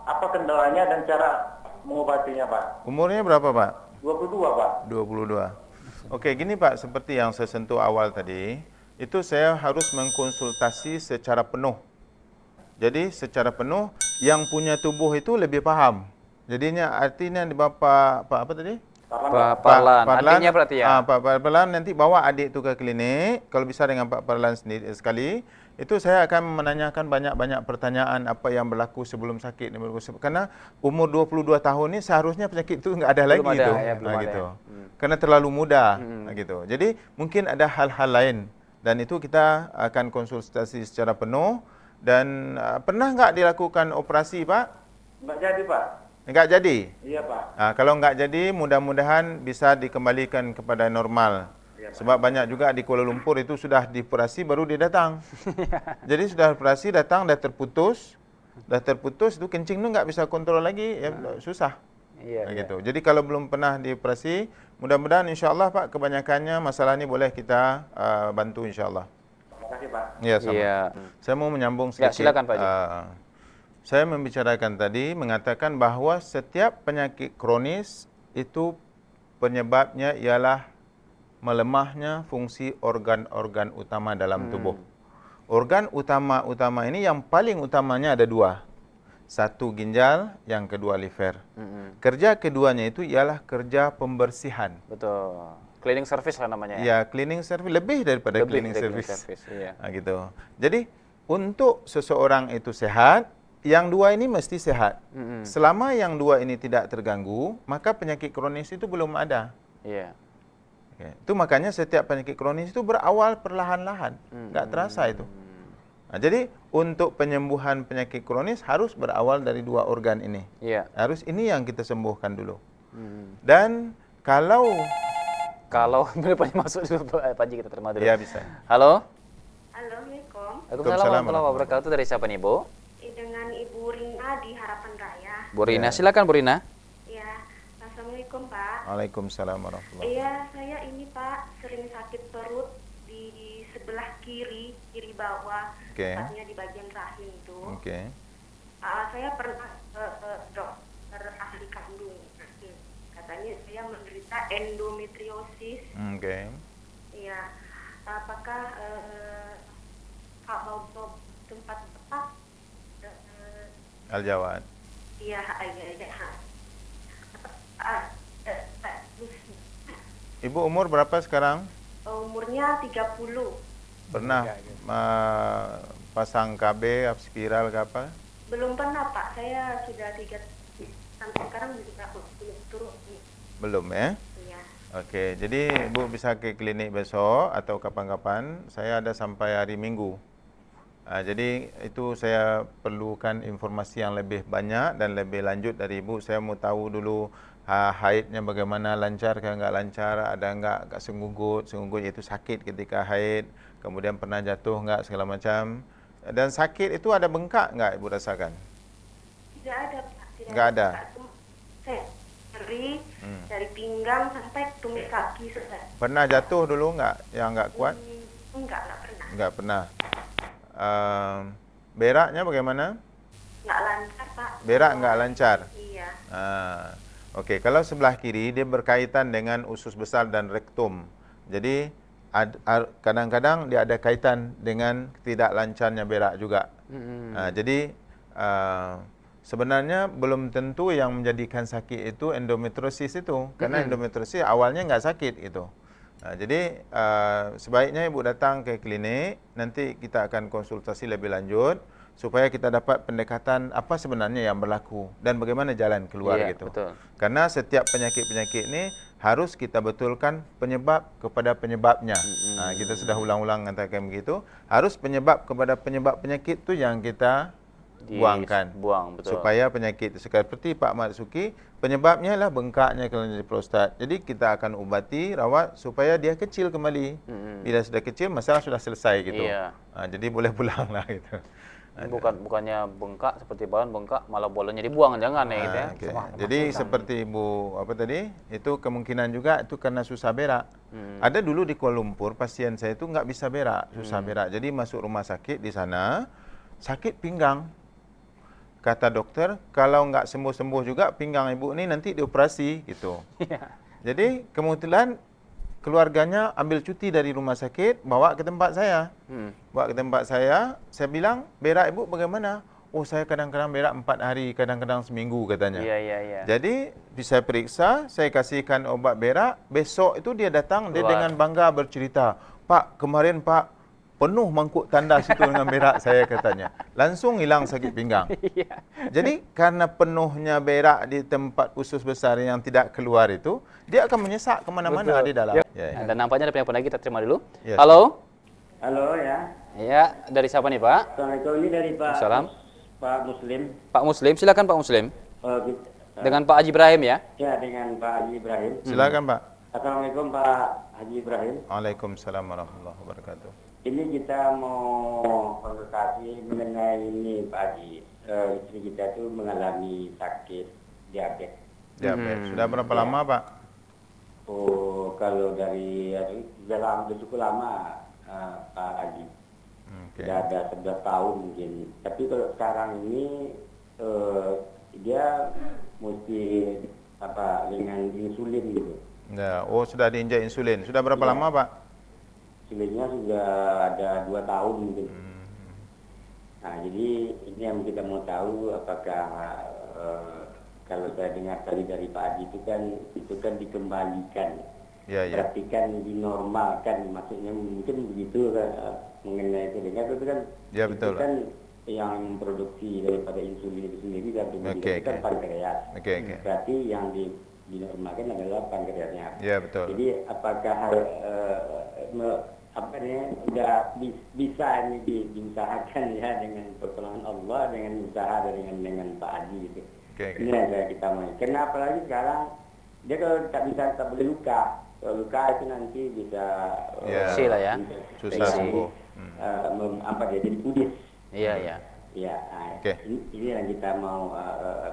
apa kendalanya dan cara mengobatinya, Pak? Umurnya berapa, Pak? 22, Pak. 22. Oke, gini Pak, seperti yang saya sentuh awal tadi, itu saya harus mengkonsultasi secara penuh. Jadi secara penuh, yang punya tubuh itu lebih paham. Jadinya artinya di Bapak apa tadi? Parlan. Parlan, Artinya berarti ya. Pak Parlan nanti bawa adik itu ke klinik. Kalau bisa dengan Pak Parlan sendiri sekali, itu saya akan menanyakan banyak-banyak pertanyaan apa yang berlaku sebelum sakit. Karena umur 22 tahun ini seharusnya penyakit itu nggak ada lagi Belum ada, itu. ya, belum ada. Gitu. Karena terlalu muda gitu. Jadi mungkin ada hal-hal lain dan itu kita akan konsultasi secara penuh. Dan pernah nggak dilakukan operasi, Pak? Nggak jadi, Pak. Nggak jadi? Iya, Pak. Kalau nggak jadi, mudah-mudahan bisa dikembalikan kepada normal. Iya, Pak. Sebab banyak juga di Kuala Lumpur itu sudah dioperasi baru dia datang. Jadi sudah operasi datang, dah terputus itu kencing tu nggak bisa kontrol lagi, ya susah. Iya, Gitu. Jadi kalau belum pernah dioperasi, mudah-mudahan insya-Allah Pak kebanyakannya masalah ini boleh kita bantu insya-Allah. Terima kasih, Pak. Ya, sama. Iya. Saya mau menyambung Ya, sedikit. silakan, Pak Haji. Saya membicarakan tadi mengatakan bahawa setiap penyakit kronis itu penyebabnya ialah melemahnya fungsi organ-organ utama dalam tubuh. Organ utama ini yang paling utamanya ada dua. Satu ginjal, yang kedua liver. Kerja keduanya itu ialah kerja pembersihan. Betul. Cleaning service lah namanya ya. Ya, cleaning service lebih daripada Lebih cleaning dari service. iya. Gitu. Jadi untuk seseorang itu sehat, yang dua ini mesti sehat. Selama yang dua ini tidak terganggu, maka penyakit kronis itu belum ada. Iya. Itu makanya setiap penyakit kronis itu berawal perlahan-lahan, nggak terasa itu. Jadi untuk penyembuhan penyakit kronis harus berawal dari dua organ ini. Iya. Harus ini yang kita sembuhkan dulu. Dan kalau boleh masuk dulu Pak Haji, kita terima dulu. ya bisa. Halo. Assalamualaikum. Waalaikumsalam warahmatullahi wabarakatuh. Dari siapa nih, Bu? Dengan Ibu Rina di Harapan Raya. Bu Rina, silakan Bu Rina. Ya, Assalamualaikum Pak. Waalaikumsalam warahmatullahi wabarakatuh. Iya, saya ini Pak sering sakit perut di sebelah kiri bawah, Oke. tepatnya di bagian rahim itu. Oke. Saya pernah dokter ahli kandung. Katanya saya menderita endometriosis. Oke. Iya, apakah kalau tempat tepat? Al-Jawad. Iya. Ibu umur berapa sekarang? Umurnya 30. Pernah pasang KB, spiral ke apa? Belum pernah Pak, saya sudah 3 sampai sekarang juga belum turun. Belum ya? Iya. Oke, jadi Ibu bisa ke klinik besok atau kapan-kapan. Saya ada sampai hari Minggu. Jadi itu saya perlukan informasi yang lebih banyak dan lebih lanjut dari Ibu. Saya mau tahu dulu haidnya bagaimana, lancar ke enggak lancar, ada enggak senggugut itu sakit ketika haid, kemudian pernah jatuh enggak segala macam. Dan sakit itu ada bengkak enggak Ibu rasakan? Tidak ada Pak. Enggak ada. Saya nyeri dari pinggang sampai tumit kaki sudah. Pernah jatuh dulu enggak yang enggak kuat? Enggak pernah. Enggak pernah. Beraknya bagaimana? Enggak lancar Pak. Berak enggak lancar? Iya. Okey, kalau sebelah kiri dia berkaitan dengan usus besar dan rektum. Jadi kadang-kadang dia ada kaitan dengan tidak lancarnya berak juga. Jadi sebenarnya belum tentu yang menjadikan sakit itu endometriosis itu, karena endometriosis awalnya enggak sakit gitu. Jadi sebaiknya Ibu datang ke klinik, nanti kita akan konsultasi lebih lanjut supaya kita dapat pendekatan apa sebenarnya yang berlaku dan bagaimana jalan keluar gitu. Betul. Karena setiap penyakit-penyakit ini harus kita betulkan penyebab kepada penyebabnya. Kita sudah ulang-ulang katakan begitu, harus penyebab kepada penyebab penyakit itu yang kita buangkan. Betul. Supaya penyakit seperti Pak Marzuki, penyebabnya adalah bengkaknya kelenjar prostat. Jadi kita akan ubati, rawat supaya dia kecil kembali. Bila sudah kecil, masalah sudah selesai gitu. Iya. Jadi boleh pulang lah gitu. Bukannya bengkak seperti bahan bengkak malah bolanya dibuang, jangan ya gitu ya. Okay. Jadi seperti Ibu apa tadi, itu kemungkinan juga itu karena susah berak. Ada dulu di Kuala Lumpur pasien saya itu nggak bisa berak, susah berak. Jadi masuk rumah sakit di sana, sakit pinggang. kata doktor, kalau nggak sembuh-sembuh juga pinggang ibu ni nanti dioperasi gitu. Iya. Jadi kebetulan keluarganya ambil cuti dari rumah sakit, bawa ke tempat saya. Bawa ke tempat saya bilang, berak ibu bagaimana? Oh, saya kadang-kadang berak 4 hari, kadang-kadang seminggu katanya. Iya. Jadi, saya periksa, saya kasihkan obat berak, besok itu dia datang, dia Keluar. dengan bangga bercerita, Pak, kemarin Pak, penuh mangkuk tandas itu dengan berak saya katanya. Langsung hilang sakit pinggang. Iya. Jadi, karena penuhnya berak di tempat usus besar yang tidak keluar itu, dia akan menyesak kemana-mana Betul. di dalam. Ya. Dan nampaknya ada penelpon lagi, kita terima dulu. Yes. Halo? Halo ya. Iya, dari siapa nih Pak? Assalamualaikum, ini dari Pak. Salam. Pak Muslim. Pak Muslim, silakan Pak Muslim. Gitu. Dengan Pak Haji Ibrahim ya? Ya, dengan Pak Haji Ibrahim. Silakan Pak. Assalamualaikum Pak Haji Ibrahim. Waalaikumsalam warahmatullahi wabarakatuh. Ini kita mau konsultasi mengenai ini Pak Haji. Istri kita tuh mengalami sakit diabetes. Diabetes. Sudah berapa lama Pak? Oh, kalau dari sudah cukup lama Pak Haji. Okay. Sudah ada 11 tahun mungkin. Tapi kalau sekarang ini dia mesti dengan insulin gitu. Ya, oh sudah diinjak insulin. Sudah berapa Ya. lama Pak? Insulinnya sudah ada 2 tahun mungkin. Nah, jadi ini yang kita mau tahu apakah kalau saya dengar tadi dari Pak Haji itu kan dikembalikan. Ya. Berarti kan dinormalkan, maksudnya mungkin begitu mengenai itu. Dengan itu kan Ya, betul. itu kan yang memproduksi daripada insulin itu sendiri dan Oke, itu kan oke. pankreas. Oke. Berarti yang dinormalkan adalah pankreasnya. Ya, betul. Jadi apakah udah bisa ini diusahakan ya dengan pertolongan Allah, dengan usaha dengan Pak Haji gitu. Oke. Ini yang kita mau. Karena apalagi sekarang dia kalau tak boleh luka. Kalau luka itu nanti bisa Ya. Isi lah ya. Susah Isi. sembuh. jadi kudis. Iya. Ya, nah, Oke. ini yang kita mau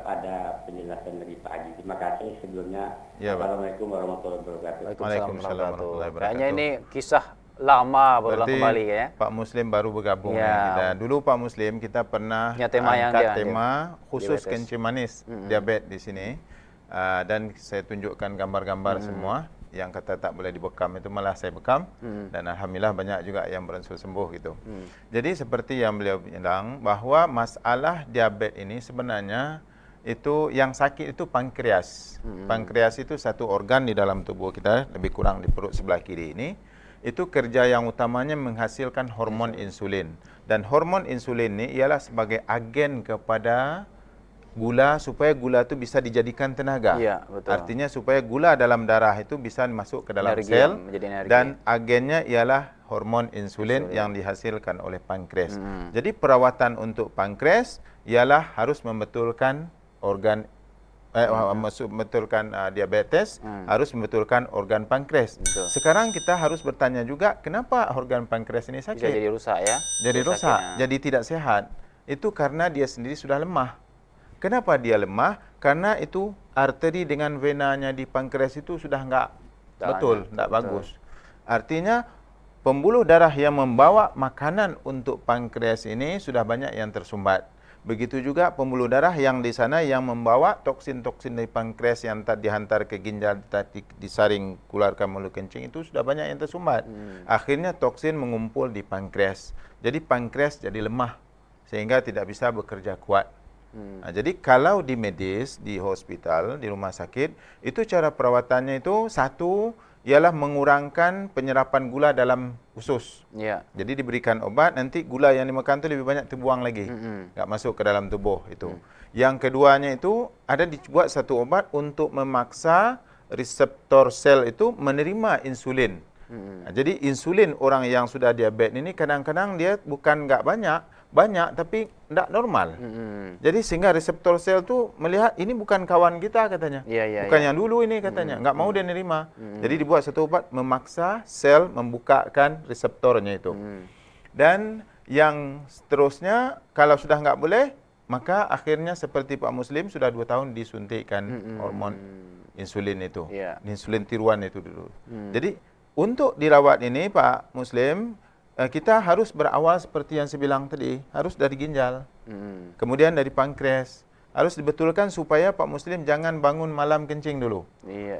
ada penjelasan dari Pak Haji. Terima kasih sebelumnya. Ya, Pak. Assalamualaikum warahmatullahi wabarakatuh. Waalaikumsalam warahmatullahi wabarakatuh. Kayaknya ini kisah lama berulang Berarti kembali ya. Pak Muslim baru bergabung Ya. dengan kita. Dulu Pak Muslim kita pernah Ya, tema yang angkat dia- tema khusus diabetes. kencing manis, diabetes di sini. Dan saya tunjukkan gambar-gambar semua yang kata tak boleh dibekam itu malah saya bekam dan alhamdulillah banyak juga yang beransur sembuh gitu. Jadi seperti yang beliau bilang bahwa masalah diabetes ini sebenarnya itu yang sakit itu pankreas. Pankreas itu satu organ di dalam tubuh kita, lebih kurang di perut sebelah kiri ini. Itu kerja yang utamanya menghasilkan hormon insulin. Dan hormon insulin ini ialah sebagai agen kepada gula supaya gula itu bisa dijadikan tenaga. Iya, betul. Artinya supaya gula dalam darah itu bisa masuk ke dalam Energi, sel menjadi energi. dan agennya ialah hormon insulin yang dihasilkan oleh pankreas. Jadi perawatan untuk pankreas ialah harus membetulkan organ membetulkan diabetes, harus membetulkan organ pankreas. Betul. Sekarang kita harus bertanya juga kenapa organ pankreas ini sakit? Bisa jadi rusak ya. Jadi rusak, sakitnya. jadi tidak sehat. Itu karena dia sendiri sudah lemah. Kenapa dia lemah? Karena itu arteri dengan venanya di pankreas itu sudah enggak betul, enggak bagus. Artinya pembuluh darah yang membawa makanan untuk pankreas ini sudah banyak yang tersumbat. Begitu juga pembuluh darah yang di sana yang membawa toksin-toksin dari pankreas yang tak dihantar ke ginjal, tadi disaring keluarkan melalui kencing itu sudah banyak yang tersumbat. Akhirnya toksin mengumpul di pankreas. Jadi pankreas jadi lemah sehingga tidak bisa bekerja kuat. Nah, jadi kalau di medis, di hospital, di rumah sakit, itu cara perawatannya itu satu ialah mengurangkan penyerapan gula dalam usus. Iya. Jadi diberikan obat, nanti gula yang dimakan itu lebih banyak terbuang lagi. Enggak masuk ke dalam tubuh itu. Yang keduanya itu ada dibuat satu obat untuk memaksa reseptor sel itu menerima insulin. Nah, jadi insulin orang yang sudah diabetes ini kadang-kadang dia bukan enggak banyak tapi tidak normal. Jadi sehingga reseptor sel tu melihat ini bukan kawan kita katanya. Bukan yang dulu ini katanya. Enggak mau dia nerima. Jadi dibuat satu obat memaksa sel membukakan reseptornya itu. Dan yang seterusnya kalau sudah enggak boleh, maka akhirnya seperti Pak Muslim sudah 2 tahun disuntikkan hormon insulin itu. Insulin tiruan itu dulu. Jadi untuk dirawat ini Pak Muslim kita harus berawal seperti yang saya bilang tadi, harus dari ginjal, kemudian dari pankreas. Harus dibetulkan supaya Pak Muslim jangan bangun malam kencing dulu.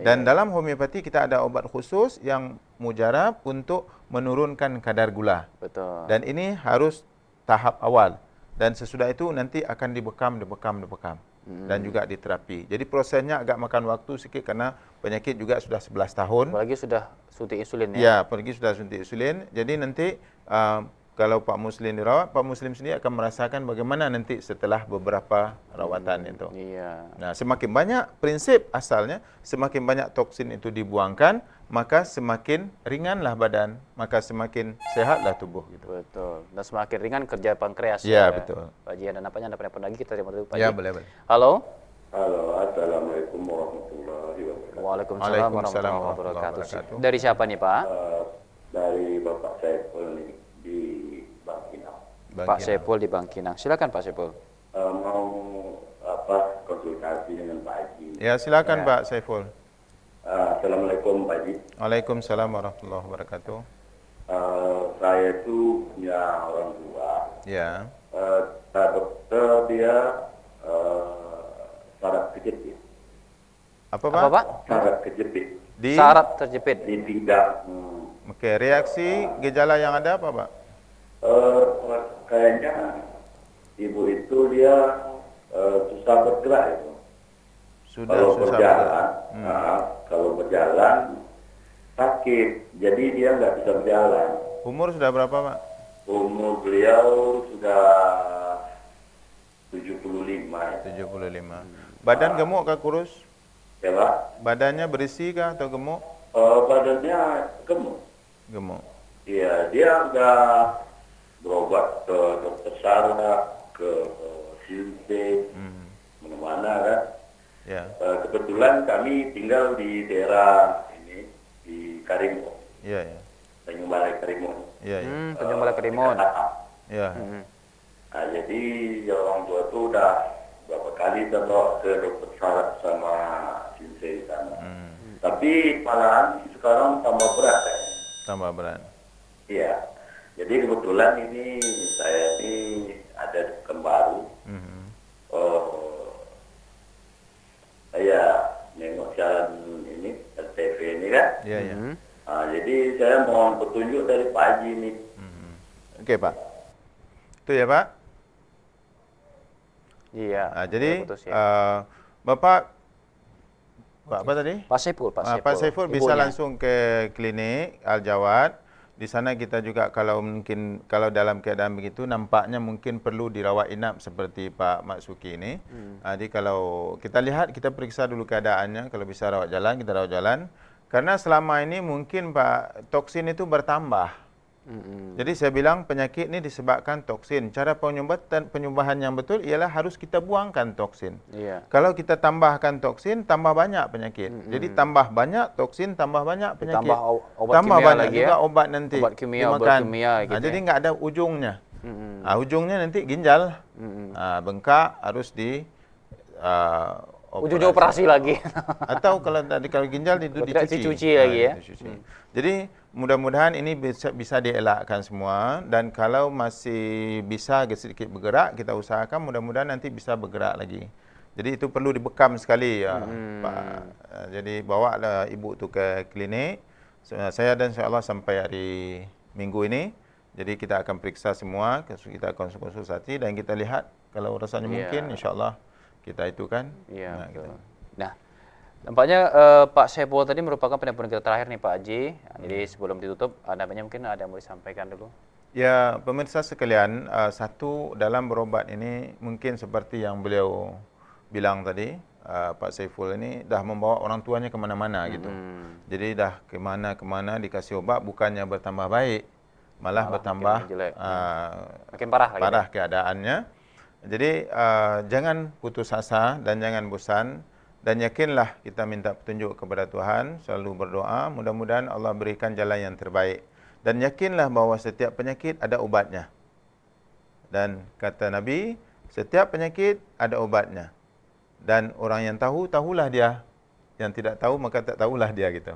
Dan dalam homeopati kita ada obat khusus yang mujarab untuk menurunkan kadar gula. Betul. Dan ini harus tahap awal. Dan sesudah itu nanti akan dibekam. Dan juga diterapi. Jadi prosesnya agak makan waktu sikit karena penyakit juga sudah 11 tahun. Apalagi sudah suntik insulin ya. Ya, apalagi sudah suntik insulin. Jadi nanti kalau Pak Muslim dirawat, Pak Muslim sendiri akan merasakan bagaimana nanti setelah beberapa rawatan itu. Iya. Nah, semakin banyak prinsip asalnya, semakin banyak toksin itu dibuangkan, maka semakin ringanlah badan, maka semakin sehatlah tubuh gitu. Betul. Dan semakin ringan kerja pankreas. Ya, betul. Pak Haji, ada nampaknya ada penelpon lagi, kita terima dulu Pak Ya, Haji. boleh. Halo. Halo, assalamualaikum warahmatullahi wabarakatuh. Waalaikumsalam warahmatullahi wabarakatuh. Dari siapa nih Pak? Dari Bapak Saiful nih di Bangkinang. Pak Saiful di Bangkinang. Silakan Pak Saiful. Mau konsultasi dengan Pak Haji. Ya, silakan Pak Saiful. Assalamualaikum Pak Haji. Waalaikumsalam warahmatullahi wabarakatuh. Saya itu punya orang tua. Ya. Dokter dia saraf kejepit. Apa Pak? Apa Pak? Saraf kejepit Saraf terjepit. di pinggang. Oke, reaksi gejala yang ada apa Pak? Kayaknya ibu itu dia susah bergerak itu. Sudah Kalau susah berjalan, bergerak. kalau berjalan sakit, jadi dia nggak bisa berjalan. Umur sudah berapa Pak? Umur beliau sudah 75 ya. 75. Badan gemuk kah kurus? Ya Pak, Badannya berisi kah atau gemuk? badannya gemuk. Gemuk. Iya, dia udah berobat ke dokter saraf, ke Sintek, mana-mana kan. Ya. Kebetulan kami tinggal di daerah ini, di Karimun, Iya, ya. Tanjung Balai Karimun. Iya, ya. Tanjung Balai Karimun. Ya. Nah, jadi orang tua itu udah berapa kali kita bawa ke dokter saraf sama Sintek sana. Tapi malahan sekarang tambah berat kayaknya. Tambah berat. Iya. Jadi kebetulan ini saya ini ada dukun baru. Saya nengok siaran ini RTV ini kan. Iya, ya. Nah, jadi saya mohon petunjuk dari Pak Haji ini. Oke, Pak. Itu ya, Pak. Iya. Nah, jadi putus ya. Bapak apa tadi? Pak Saiful, Pak Saiful. Pak Saiful bisa Ibunya. langsung ke klinik Al-Jawad. Di sana kita juga kalau dalam keadaan begitu nampaknya mungkin perlu dirawat inap seperti Pak Maksuki ini. Jadi kalau kita lihat, kita periksa dulu keadaannya, kalau bisa rawat jalan, kita rawat jalan. Karena selama ini mungkin Pak toksin itu bertambah. Jadi saya bilang penyakit ini disebabkan toksin. Cara penyembuhan yang betul ialah harus kita buangkan toksin. Iya. Kalau kita tambahkan toksin, tambah banyak penyakit. Jadi tambah banyak toksin, tambah banyak penyakit. Tambah obat tambah kimia banyak lagi juga ya. obat nanti. Obat kimia, dimakan. obat kimia gitu Jadi ya. nggak ada ujungnya. Ujungnya nanti ginjal. Bengkak harus di Ujungnya operasi lagi. Atau kalau ginjal itu Tidak dicuci. dicuci lagi ya. Dicuci. Jadi mudah-mudahan ini bisa dielakkan semua, dan kalau masih bisa sedikit bergerak, kita usahakan mudah-mudahan nanti bisa bergerak lagi. Jadi itu perlu dibekam sekali ya, Pak. Jadi bawalah ibu tu ke klinik. Saya dan insya-Allah sampai hari Minggu ini. Jadi kita akan periksa semua, kita konsultasi dan kita lihat kalau rasanya mungkin insya-Allah kita itu kan. Iya. Gitu. Nah, nampaknya Pak Saiful tadi merupakan penelpon kita terakhir nih Pak Haji. Jadi sebelum ditutup, nampaknya mungkin ada yang mau disampaikan dulu. Ya, pemirsa sekalian, satu dalam berobat ini mungkin seperti yang beliau bilang tadi, Pak Saiful ini dah membawa orang tuanya kemana-mana gitu. Jadi dah kemana-kemana dikasih obat, bukannya bertambah baik, malah bertambah makin parah lagi. Parah keadaannya. Jadi jangan putus asa dan jangan bosan, dan yakinlah kita minta petunjuk kepada Tuhan, selalu berdoa, mudah-mudahan Allah berikan jalan yang terbaik. Dan yakinlah bahawa setiap penyakit ada obatnya. Dan kata Nabi, setiap penyakit ada obatnya. Dan orang yang tahu, tahulah dia. Yang tidak tahu, maka tak tahulah dia gitu.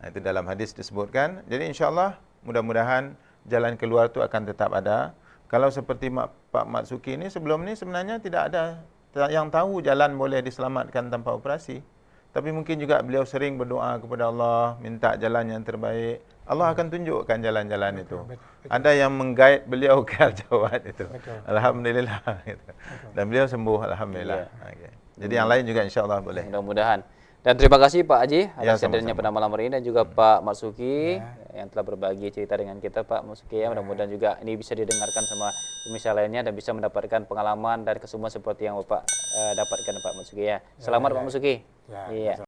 Nah, itu dalam hadis disebutkan. Jadi insya-Allah mudah-mudahan jalan keluar itu akan tetap ada. Kalau seperti Pak Matsuki ini sebelum ni sebenarnya tidak ada yang tahu jalan boleh diselamatkan tanpa operasi. Tapi mungkin juga beliau sering berdoa kepada Allah, minta jalan yang terbaik. Allah akan tunjukkan jalan-jalan itu. Ada yang mengguide beliau ke al-jawad itu. Alhamdulillah. Dan beliau sembuh, alhamdulillah. Okay. Jadi yang lain juga insya-Allah boleh. Mudah-mudahan. Dan terima kasih Pak Haji atas sama-sama. hadirnya pada malam hari ini, dan juga Pak Matsuki yang telah berbagi cerita dengan kita Pak Matsuki ya. Mudah-mudahan juga ini bisa didengarkan sama pemirsa lainnya dan bisa mendapatkan pengalaman dan kesembuhan seperti yang Bapak dapatkan Pak Matsuki ya. Selamat Pak Matsuki. Iya.